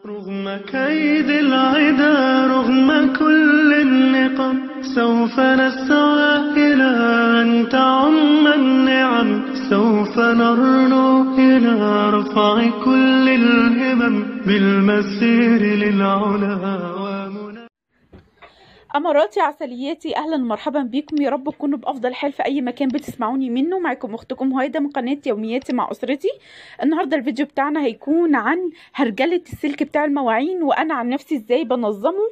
رغم كيد العدا رغم كل النقم سوف نسعى إلى أن تعم النعم سوف نرنو إلى رفع كل الهمم بالمسير للعلا أماراتي عسلياتي، أهلا ومرحبا بكم. يا رب تكونوا بأفضل حال في أي مكان بتسمعوني منه. معكم أختكم هايدة من قناة يومياتي مع أسرتي. النهاردة الفيديو بتاعنا هيكون عن هرجلة السلك بتاع المواعين، وأنا عن نفسي إزاي بنظمه.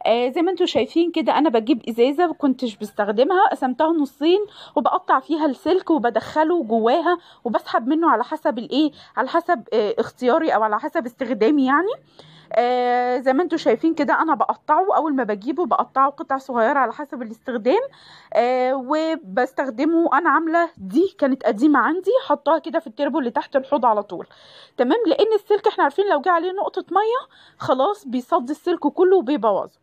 زي ما انتوا شايفين كده، أنا بجيب إزازة مكنتش بستخدمها، قسمتها نصين وبقطع فيها السلك وبدخله جواها وبسحب منه على حسب على حسب اختياري أو على حسب استخدامي يعني. زي ما انتوا شايفين كده، انا بقطعه اول ما بجيبه، بقطعه قطع صغيره على حسب الاستخدام. وبستخدمه. انا عامله دي كانت قديمه عندي، حطها كده في التربو اللي تحت الحوض على طول، تمام، لان السلك احنا عارفين لو جه عليه نقطه ميه خلاص بيصدي السلك كله وبيبوظه.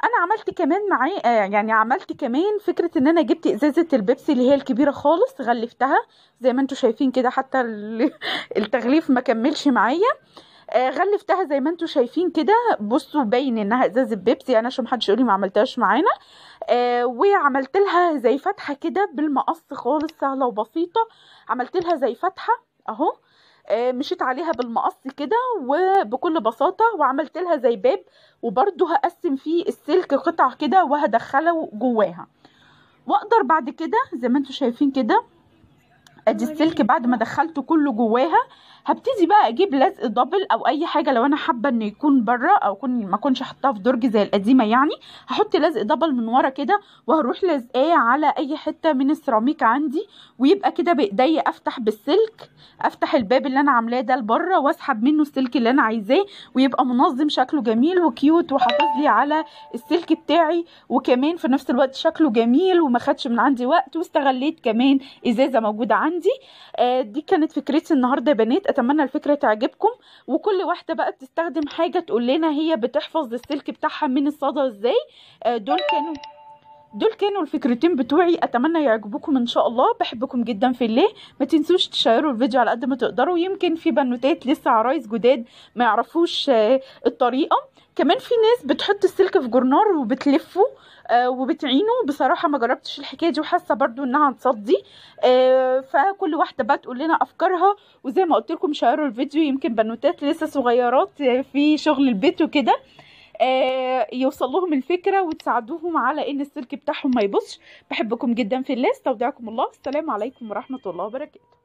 انا عملت كمان معاه يعني عملت كمان فكره ان انا جبت ازازه البيبسي اللي هي الكبيره خالص، غلفتها زي ما انتوا شايفين كده، حتى التغليف ما كملش معايا. غلفتها زي ما انتوا شايفين كده. بصوا باين انها ازازه بيبسي، انا عشان محدش يقولي ما عملتهاش معانا. وعملت لها زي فتحه كده بالمقص خالص، سهله وبسيطه. عملت لها زي فتحه اهو، مشيت عليها بالمقص كده وبكل بساطه، وعملت لها زي باب، وبرده هقسم فيه السلك قطع كده وهدخله جواها. واقدر بعد كده زي ما انتوا شايفين كده، ادي السلك بعد ما دخلته كله جواها، هبتدي بقى اجيب لزق دبل او اي حاجه لو انا حابه انه يكون بره او ما اكونش حطاه في درج زي القديمه يعني. هحط لزق دبل من ورا كده، وهروح لازقاه على اي حته من السيراميك عندي، ويبقى كده بايديا افتح بالسلك، افتح الباب اللي انا عاملاه ده لبره واسحب منه السلك اللي انا عايزاه، ويبقى منظم شكله جميل وكيوت وحافظ لي على السلك بتاعي، وكمان في نفس الوقت شكله جميل وما خدش من عندي وقت، واستغليت كمان ازازه موجوده عندي. دي كانت فكرتي النهارده يا بنات، اتمنى الفكره تعجبكم. وكل واحده بقى بتستخدم حاجه تقول لنا هي بتحفظ السلك بتاعها من الصدى ازاي. دول كانوا الفكرتين بتوعي، اتمنى يعجبوكم ان شاء الله. بحبكم جدا في الله، ما تنسوش تشيروا الفيديو على قد ما تقدروا، يمكن في بنوتات لسه عرايس جداد ما يعرفوش الطريقه. كمان في ناس بتحط السلك في جرنار وبتلفه وبتعينه. بصراحه ما جربتش الحكايه دي، وحاسه برضو انها هتصدي. فكل واحده بقى تقول لنا افكارها، وزي ما قلت لكم شيروا الفيديو، يمكن بنوتات لسه صغيرات في شغل البيت وكده يوصل لهم الفكره وتساعدوهم على ان السلك بتاعهم ما يبصش. بحبكم جدا في الله، استودعكم الله، السلام عليكم ورحمه الله وبركاته.